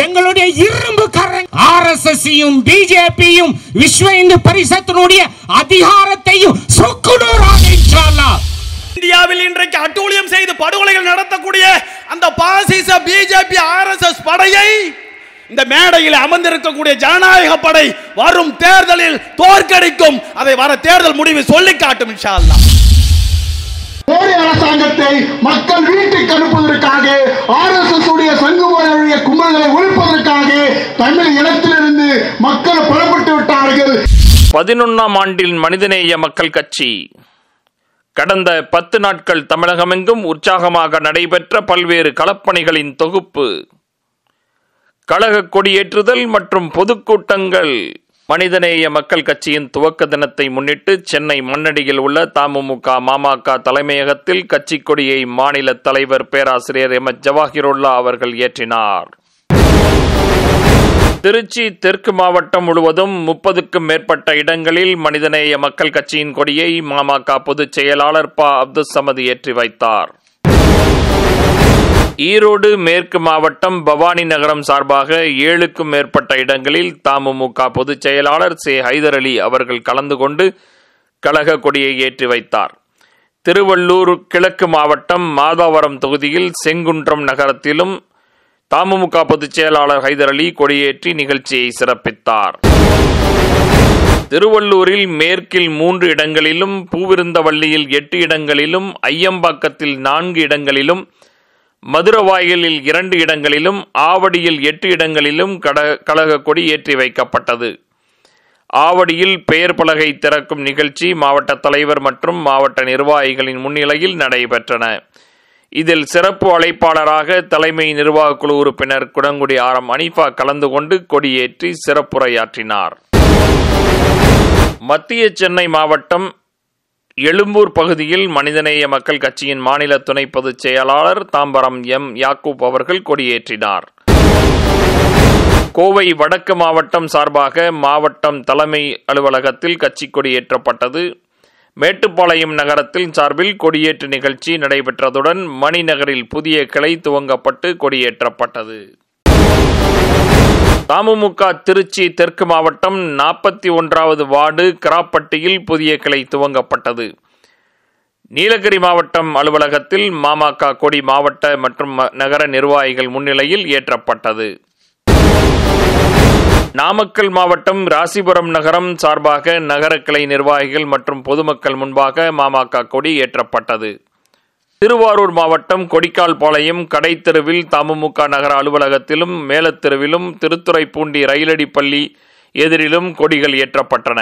எங்களுடைய இரும்பு கரம் ஆர்எஸ்எஸ்ஸையும் பிஜேபியும் விஸ்வ இந்து பரிஷத்தினுடைய அதிகாரத்தையும் சுக்குநூறாக இன்ஷாஅல்லாஹ். இந்தியாவில் இன்றைக்கு அட்டூழியம் செய்து படுகொலைகள் நடத்தக்கூடிய அந்த பாசிச பிஜேபி ஆர்எஸ்எஸ் படையை இந்த மேடையில் அமர்ந்திருக்கக்கூடிய ஜனநாயக படை வரும் தேர்தலில் தோற்கடிக்கும். அதை வர தேர்தல் முடிவு சொல்லி காட்டும் இன்ஷா அல்லாஹ். மோடி அரசாங்கத்தை மக்கள் வீட்டுக்கு அனுப்புவதற்காக ஆர்எஸ்எஸ் உடைய சங்குமாரிய கும்பல்களை ஒழிப்பதற்காக தமிழ் இனத்திலிருந்து மக்கள் புறப்பட்டு விட்டார்கள். 11ஆம் ஆண்டில் மனிதநேய மக்கள் கட்சி கடந்த 10 நாட்கள் தமிழகமெங்கும் உற்சாகமாக நடைபெற்ற பல்வேறு களப்பணிகளின் தொகுப்பு. கழக கொடியேற்றுதல் மற்றும் பொதுக்கூட்டங்கள். மனிதநேய மக்கள் கட்சியின் துவக்க தினத்தை முன்னிட்டு சென்னை மண்ணடியில் உள்ள தமுமுக மாமக தலைமையகத்தில் கட்சி கொடியை மாநில தலைவர் பேராசிரியர் எம். ஜவாஹிருல்லா அவர்கள் ஏற்றினார். திருச்சி தெற்கு மாவட்டம் முழுவதும் 30க்கும் மேற்பட்ட இடங்களில் மனிதநேய மக்கள் கட்சியின் கொடியை மாமக பொதுச் செயலாளர் ப. அப்துல் சமது ஏற்றி வைத்தார். ஈரோடு மேற்கு மாவட்டம் பவானி நகரம் சார்பாக 7க்கும் மேற்பட்ட இடங்களில் தமுமுக பொதுச் செயலாளர் சே. ஹைதர் அலி அவர்கள் கலந்து கொண்டு கழக கொடியை ஏற்றி வைத்தார். திருவள்ளூர் கிழக்கு மாவட்டம் மாதாவரம் தொகுதியில் செங்குன்றம் நகரத்திலும் தமுமுக பொதுச் செயலாளர் ஹைதர் அலி கொடியேற்றி நிகழ்ச்சியை சிறப்பித்தார். திருவள்ளூரில் மேற்கில் 3 இடங்களிலும், பூவிருந்தவள்ளியில் 8 இடங்களிலும், ஐயம்பாக்கத்தில் 4 இடங்களிலும், மதுரவாயலில் 2 இடங்களிலும், ஆவடியில் 8 இடங்களிலும் கழக கொடி ஏற்றி வைக்கப்பட்டது. ஆவடியில் பெயர் பலகை திறக்கும் நிகழ்ச்சி மாவட்ட தலைவர் மற்றும் மாவட்ட நிர்வாகிகளின் முன்னிலையில் நடைபெற்றன. இதில் சிறப்பு அழைப்பாளராக தலைமை நிர்வாக குழு உறுப்பினர் குடங்குடி ஆரம் அனிஃபா கலந்து கொண்டு கொடியேற்றி சிறப்புரையாற்றினார். மத்திய சென்னை மாவட்டம் எழும்பூர் பகுதியில் மனிதநேய மக்கள் கட்சியின் மாநில துணை பொதுச் செயலாளர் தாம்பரம் எம். யாக்கூப் அவர்கள் கொடியேற்றினார். கோவை வடக்கு மாவட்டம் சார்பாக மாவட்டம் தலைமை அலுவலகத்தில் கட்சி கொடியேற்றப்பட்டது. மேட்டுப்பாளையம் நகரத்தில் சார்பில் கொடியேற்று நிகழ்ச்சி நடைபெற்றதுடன் மணிநகரில் புதிய கிளை துவங்கப்பட்டு கொடியேற்றப்பட்டது. தமுமுக திருச்சி தெற்கு மாவட்டம் 41வது வார்டு கிராப்பட்டியில் புதிய கிளை துவங்கப்பட்டது. நீலகிரி மாவட்டம் அலுவலகத்தில் மாமக கொடி மாவட்ட மற்றும் நகர நிர்வாகிகள் முன்னிலையில் ஏற்றப்பட்டது. நாமக்கல் மாவட்டம் ராசிபுரம் நகரம் சார்பாக நகர கிளை நிர்வாகிகள் மற்றும் பொதுமக்கள் முன்பாக மாமக கொடி ஏற்றப்பட்டது. திருவாரூர் மாவட்டம் கொடிக்கால்பாளையம் கடைத்தெருவில் தமுமுக நகர அலுவலகத்திலும், மேலத்தெருவிலும், திருத்துறைப்பூண்டி ரயிலடி பள்ளி எதிரிலும் கொடிகள் ஏற்றப்பட்டன.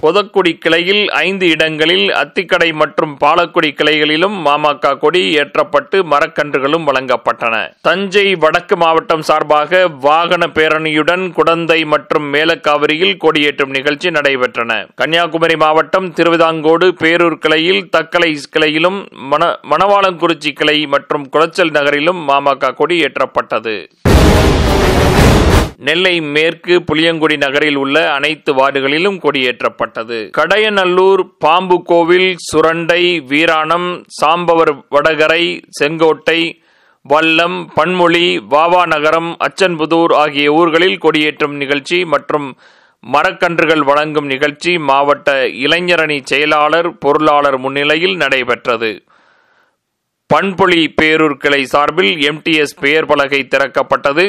பொதக்குடி கிளையில் 5 இடங்களில், அத்திக்கடை மற்றும் பாலக்குடி கிளைகளிலும் மாமக கொடி ஏற்றப்பட்டு மரக்கன்றுகளும் வழங்கப்பட்டன. தஞ்சை வடக்கு மாவட்டம் சார்பாக வாகன பேரணியுடன் குடந்தை மற்றும் மேலக்காவிரியில் கொடியேற்றும் நிகழ்ச்சி நடைபெற்றன. கன்னியாகுமரி மாவட்டம் திருவிதாங்கோடு பேரூர் கிளையில், தக்கலை கிளையிலும், மணவாளங்குறிச்சி கிளை மற்றும் குளச்சல் நகரிலும் மாமக கொடி ஏற்றப்பட்டது. நெல்லை மேற்கு புளியங்குடி நகரில் உள்ள அனைத்து வார்டுகளிலும் கொடியேற்றப்பட்டது. கடையநல்லூர், பாம்பு கோவில், சுரண்டை, வீராணம், சாம்பவர் வடகரை, செங்கோட்டை, வல்லம், பன்மொழி, வாவா நகரம், அச்சன்புதூர் ஆகிய ஊர்களில் கொடியேற்றும் நிகழ்ச்சி மற்றும் மரக்கன்றுகள் வழங்கும் நிகழ்ச்சி மாவட்ட இளைஞரணி செயலாளர் பொருளாளர் முன்னிலையில் நடைபெற்றது. பண்பொழி பேரூர் கிளை சார்பில் எம்டிஎஸ் பெயர் பலகை திறக்கப்பட்டது.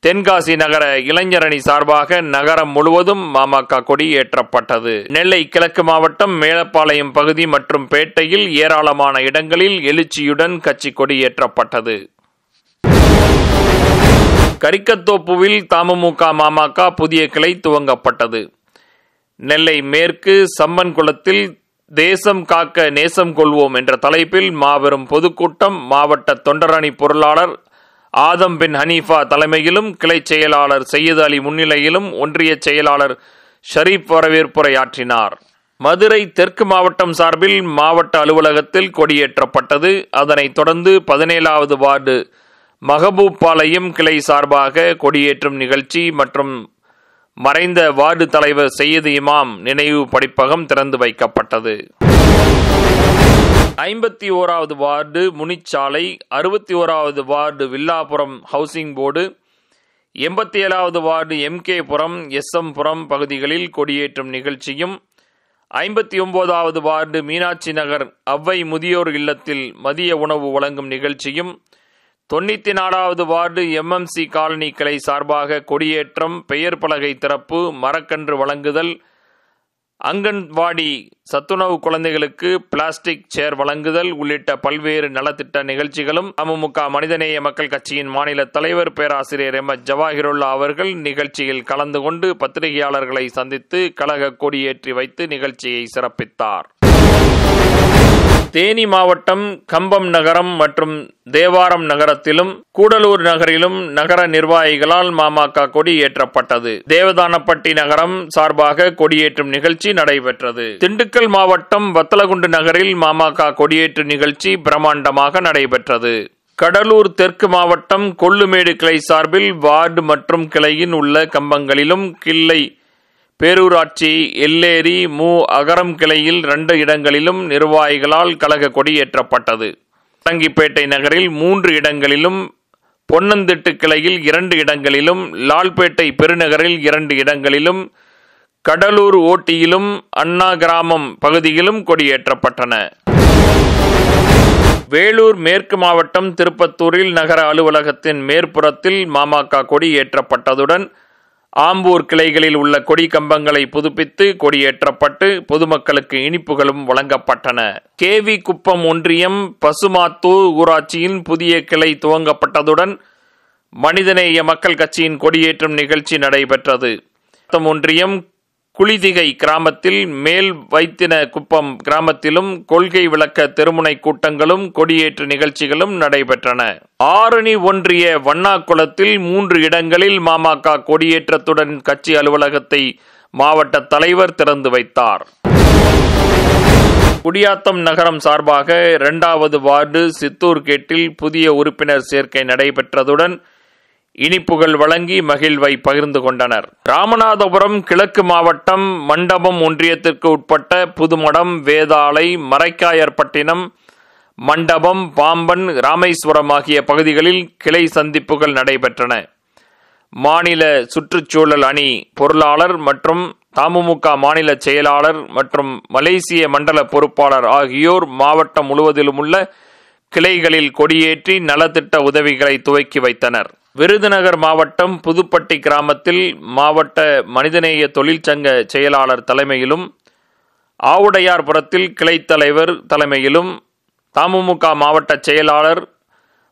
தென்காசி நகர இளைஞரணி சார்பாக நகரம் முழுவதும் மாமக கொடி ஏற்றப்பட்டது. நெல்லை கிழக்கு மாவட்டம் மேலப்பாளையம் பகுதி மற்றும் பேட்டையில் ஏராளமான இடங்களில் எழுச்சியுடன் கட்சி கொடி ஏற்றப்பட்டது. கரிக்கத்தோப்புவில் தமுமுக மாமக புதிய கிளை துவங்கப்பட்டது. நெல்லை மேற்கு சம்மன்குளத்தில் தேசம் காக்க நேசம் கொள்வோம் என்ற தலைப்பில் மாபெரும் பொதுக்கூட்டம் மாவட்ட தொண்டரணி பொருளாளர் ஆதம் பின் ஹனீஃபா தலைமையிலும், கிளை செயலாளர் சையது அலி முன்னிலையிலும் ஒன்றிய செயலாளர் ஷரீப் வரவேற்புரையாற்றினார். மதுரை தெற்கு மாவட்டம் சார்பில் மாவட்ட அலுவலகத்தில் கொடியேற்றப்பட்டது. அதனைத் தொடர்ந்து 17வது வார்டு மகபூப்பாளையம் கிளை சார்பாக கொடியேற்றும் நிகழ்ச்சி மற்றும் மறைந்த வார்டு தலைவர் சையது இமாம் நினைவு படிப்பகம் திறந்து வைக்கப்பட்டது. 51வது வார்டு முனிச்சாலை, 61வது வார்டு வில்லாபுரம் ஹவுசிங் போர்டு, 87வது ward MK Puram, SM Puram பகுதிகளில் கொடியேற்றும் நிகழ்ச்சியும், 59வது வார்டு மீனாட்சி நகர் அவ்வை முதியோர் இல்லத்தில் மதிய உணவு வழங்கும் நிகழ்ச்சியும், 94வது வார்டு MMC காலனி கிளை சார்பாக கொடியேற்றம், பெயர் பலகை திறப்பு, மரக்கன்று வழங்குதல், அங்கன்வாடி சத்துணவு குழந்தைகளுக்கு பிளாஸ்டிக் சேர் வழங்குதல் உள்ளிட்ட பல்வேறு நலத்திட்ட நிகழ்ச்சிகளும் அமமுக மனிதநேய மக்கள் கட்சியின் மாநில தலைவர் பேராசிரியர் M. ஜவாஹிருல்லா அவர்கள் நிகழ்ச்சியில் கலந்து கொண்டு பத்திரிகையாளர்களை சந்தித்து கழக கொடியேற்றி வைத்து நிகழ்ச்சியை சிறப்பித்தார். தேனி மாவட்டம் கம்பம் நகரம் மற்றும் தேவாரம் நகரத்திலும் கூடலூர் நகரிலும் நகர நிர்வாகிகளால் மாமக கொடி ஏற்றப்பட்டது. தேவதானப்பட்டி நகரம் சார்பாக கொடியேற்றும் நிகழ்ச்சி நடைபெற்றது. திண்டுக்கல் மாவட்டம் வத்தலகுண்டு நகரில் மாமக கொடியேற்று நிகழ்ச்சி பிரம்மாண்டமாக நடைபெற்றது. கடலூர் தெற்கு மாவட்டம் கொள்ளுமேடு கிளை சார்பில் வார்டு மற்றும் கிளையின் உள்ள கம்பங்களிலும் கிள்ளை பேரூராட்சி எல்லேரி அகரம் கிளையில் 2 இடங்களிலும் நிர்வாகிகளால் கழக கொடி ஏற்றப்பட்டது. பரங்கிப்பேட்டை நகரில் 3 இடங்களிலும், பொன்னந்திட்டு கிளையில் 2 இடங்களிலும், லால்பேட்டை பெருநகரில் 2 இடங்களிலும், கடலூர் ஓட்டியிலும் அண்ணா கிராமம் பகுதியிலும் கொடியேற்றப்பட்டன. வேலூர் மேற்கு மாவட்டம் திருப்பத்தூரில் நகர அலுவலகத்தின் மேற்புறத்தில் மாமக கொடி ஏற்றப்பட்டதுடன் ஆம்பூர் கிளைகளில் உள்ள கொடி கம்பங்களை புதுப்பித்து கொடியேற்றப்பட்டு பொதுமக்களுக்கு இனிப்புகளும் வழங்கப்பட்டன. KV குப்பம் ஒன்றியம் பசுமாத்தூர் ஊராட்சியின் புதிய கிளை துவங்கப்பட்டதுடன் மனிதநேய மக்கள் கட்சியின் கொடியேற்றும் நிகழ்ச்சி நடைபெற்றது. ஒன்றியம் குளிதிகை கிராமத்தில் மேல் வைத்தின குப்பம் கிராமத்திலும் கொள்கை விளக்க தெருமுனை கூட்டங்களும் கொடியேற்று நிகழ்ச்சிகளும் நடைபெற்றன. ஆரணி ஒன்றிய வண்ணாக்குளத்தில் 3 இடங்களில் மாமக கொடியேற்றத்துடன் கட்சி அலுவலகத்தை மாவட்ட தலைவர் திறந்து வைத்தார். குடியாத்தம் நகரம் சார்பாக 2வது வார்டு சித்தூர்கேட்டில் புதிய உறுப்பினர் சேர்க்கை நடைபெற்றதுடன் இனிப்புகள் வழங்கி மகிழ்வை பகிர்ந்து கொண்டனர். ராமநாதபுரம் கிழக்கு மாவட்டம் மண்டபம் ஒன்றியத்திற்கு உட்பட்ட புதுமடம், வேதாளை, மரைக்காயர்பட்டினம், மண்டபம், பாம்பன், ராமேஸ்வரம் ஆகிய பகுதிகளில் கிளை சந்திப்புகள் நடைபெற்றன. மாநில சுற்றுச்சூழல் அணி பொருளாளர் மற்றும் தமுமுக மாநில செயலாளர் மற்றும் மலேசிய மண்டல பொறுப்பாளர் ஆகியோர் மாவட்டம் முழுவதிலும் உள்ள கிளைகளில் கொடியேற்றி நலத்திட்ட உதவிகளை துவக்கி வைத்தனர். விருதுநகர் மாவட்டம் புதுப்பட்டி கிராமத்தில் மாவட்ட மனிதநேய தொழிற்சங்க செயலாளர் தலைமையிலும், ஆவுடையார்புரத்தில் கிளை தலைவர் தலைமையிலும் தமுமுக மாவட்ட செயலாளர்,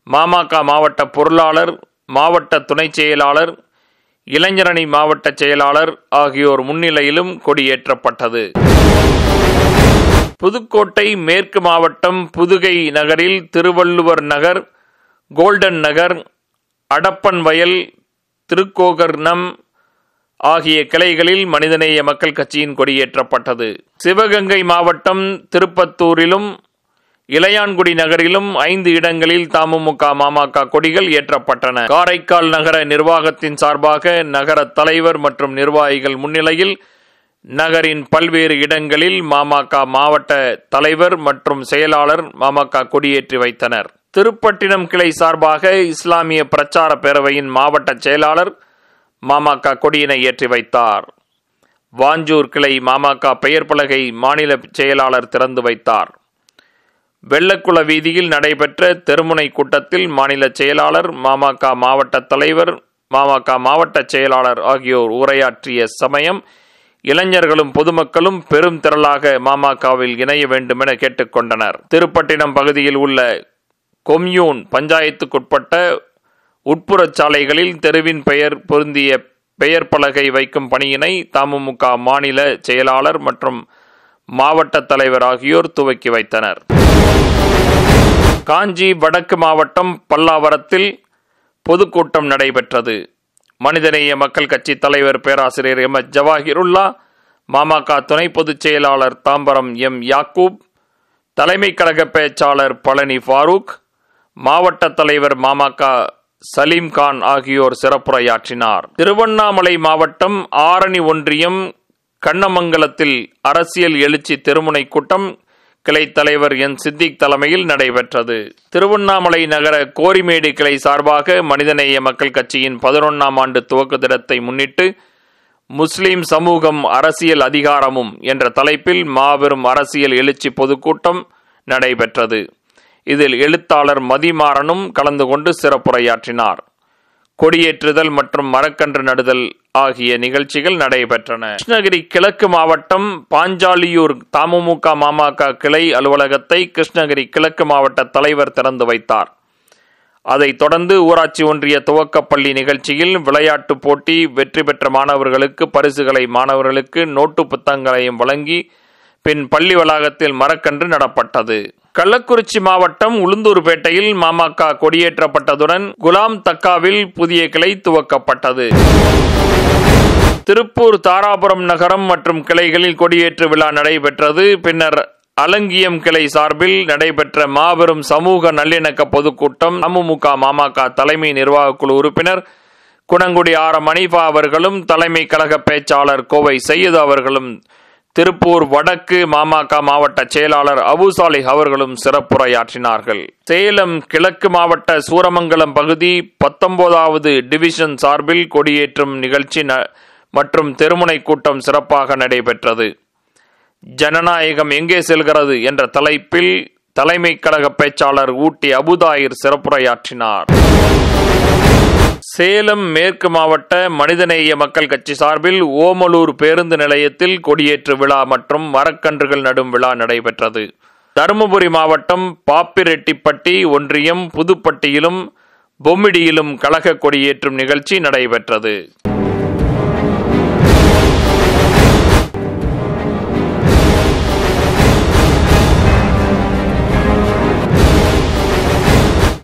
மாமக மாவட்ட பொருளாளர், மாவட்ட துணை செயலாளர், இளைஞரணி மாவட்ட செயலாளர் ஆகியோர் முன்னிலையிலும் கொடியேற்றப்பட்டது. புதுக்கோட்டை மேற்கு மாவட்டம் புதுகை நகரில் திருவள்ளுவர் நகர், கோல்டன் நகர், அடப்பன் வயல், திருக்கோகர்ணம் ஆகிய கிளைகளில் மனிதநேய மக்கள் கட்சியின் கொடியேற்றப்பட்டது. சிவகங்கை மாவட்டம் திருப்பத்தூரிலும் இளையான்குடி நகரிலும் 5 இடங்களில் தமுமுக மாமக கொடிகள் ஏற்றப்பட்டன. காரைக்கால் நகர நிர்வாகத்தின் சார்பாக நகர தலைவர் மற்றும் நிர்வாகிகள் முன்னிலையில் நகரின் பல்வேறு இடங்களில் மாமக மாவட்ட தலைவர் மற்றும் செயலாளர் மாமக கொடியேற்றி வைத்தனர். திருப்பட்டினம் கிளை சார்பாக இஸ்லாமிய பிரச்சார பேரவையின் மாவட்ட செயலாளர் மாமக கொடியினை ஏற்றி வைத்தார். வாஞ்சூர் கிளை மாமக பெயர் பலகை மாநில செயலாளர் திறந்து வைத்தார். வெள்ளக்குள வீதியில் நடைபெற்ற தெருமுனை கூட்டத்தில் மாநில செயலாளர், மாமக மாவட்ட தலைவர், மாமக மாவட்ட செயலாளர் ஆகியோர் உரையாற்றிய சமயம் இளைஞர்களும் பொதுமக்களும் பெரும் திரளாக மாமகவில் இணைய வேண்டும் என கேட்டுக்கொண்டனர். திருப்பட்டினம் பகுதியில் உள்ள கொம்யூன் பஞ்சாயத்துக்குட்பட்ட உட்புற சாலைகளில் தெருவின் பெயர் பொருந்திய பெயர் பலகை வைக்கும் பணியினை தமுமுக மாநில செயலாளர் மற்றும் மாவட்ட தலைவர் ஆகியோர் துவக்கி வைத்தனர். காஞ்சி வடக்கு மாவட்டம் பல்லாவரத்தில் பொதுக்கூட்டம் நடைபெற்றது. மனிதநேய மக்கள் கட்சி தலைவர் பேராசிரியர் M. ஜவாஹிருல்லா, மாமக துணை பொதுச் செயலாளர் தாம்பரம் M. யாக்கூப், தலைமை கழக பேச்சாளர் பழனி ஃபாரூக், மாவட்ட தலைவர் மாமக சலீம்கான் ஆகியோர் சிறப்புரையாற்றினார். திருவண்ணாமலை மாவட்டம் ஆரணி ஒன்றியம் கண்ணமங்கலத்தில் அரசியல் எழுச்சி தெருமுனை கூட்டம் கிளை தலைவர் என் சித்திக் தலைமையில் நடைபெற்றது. திருவண்ணாமலை நகர கோரிமேடு கிளை சார்பாக மனிதநேய மக்கள் கட்சியின் 11ஆம் ஆண்டு துவக்க தினத்தை முன்னிட்டு முஸ்லிம் சமூகம் அரசியல் அதிகாரமும் என்ற தலைப்பில் மாபெரும் அரசியல் எழுச்சி பொதுக்கூட்டம் நடைபெற்றது. இதில் எழுத்தாளர் மதிமாறனும் கலந்து கொண்டு சிறப்புரையாற்றினார். கொடியேற்றுதல் மற்றும் மரக்கன்று நடுதல் ஆகிய நிகழ்ச்சிகள் நடைபெற்றன. கிருஷ்ணகிரி கிழக்கு மாவட்டம் பாஞ்சாலியூர் தமுமுக மாமக கிளை அலுவலகத்தை கிருஷ்ணகிரி கிழக்கு மாவட்ட தலைவர் திறந்து வைத்தார். அதைத் தொடர்ந்து ஊராட்சி ஒன்றிய துவக்கப்பள்ளி நிகழ்ச்சியில் விளையாட்டு போட்டி, வெற்றி பெற்ற மாணவர்களுக்கு பரிசுகளை, மாணவர்களுக்கு நோட்டு புத்தகங்களையும் வழங்கி பின் பள்ளி வளாகத்தில் மரக்கன்று நடப்பட்டது. கள்ளக்குறிச்சி மாவட்டம் உளுந்தூர்பேட்டையில் மாமக கொடியேற்றப்பட்டதுடன் குலாம் தக்காவில் புதிய கிளை துவக்கப்பட்டது. திருப்பூர், தாராபுரம் நகரம் மற்றும் கிளைகளில் கொடியேற்று விழா நடைபெற்றது. பின்னர் அலங்கியம் கிளை சார்பில் நடைபெற்ற மாபெரும் சமூக நல்லிணக்க பொதுக்கூட்டம் அமமுக மாமக தலைமை நிர்வாக குழு உறுப்பினர் குணங்குடி ஆர் மணிபா அவர்களும் தலைமை கழக பேச்சாளர் கோவை சையது அவர்களும் திருப்பூர் வடக்கு மாமக மாவட்ட செயலாளர் அபுசாலி அவர்களும் சிறப்புரையாற்றினார்கள். சேலம் கிழக்கு மாவட்ட சூரமங்கலம் பகுதி 19வது டிவிஷன் சார்பில் கொடியேற்றும் நிகழ்ச்சி மற்றும் தெருமுனை கூட்டம் சிறப்பாக நடைபெற்றது. ஜனநாயகம் எங்கே செல்கிறது என்ற தலைப்பில் தலைமை கழக பேச்சாளர் ஊட்டி அபுதாயிர் சிறப்புரையாற்றினார். சேலம் மேற்கு மாவட்ட மனிதநேய மக்கள் கட்சி சார்பில் ஓமலூர் பேருந்து நிலையத்தில் கொடியேற்று விழா மற்றும் மரக்கன்றுகள் நடும் விழா நடைபெற்றது. தருமபுரி மாவட்டம் பாப்பிரெட்டிப்பட்டி ஒன்றியம் புதுப்பட்டியிலும் பொம்மிடியிலும் கழக கொடியேற்றும் நிகழ்ச்சி நடைபெற்றது.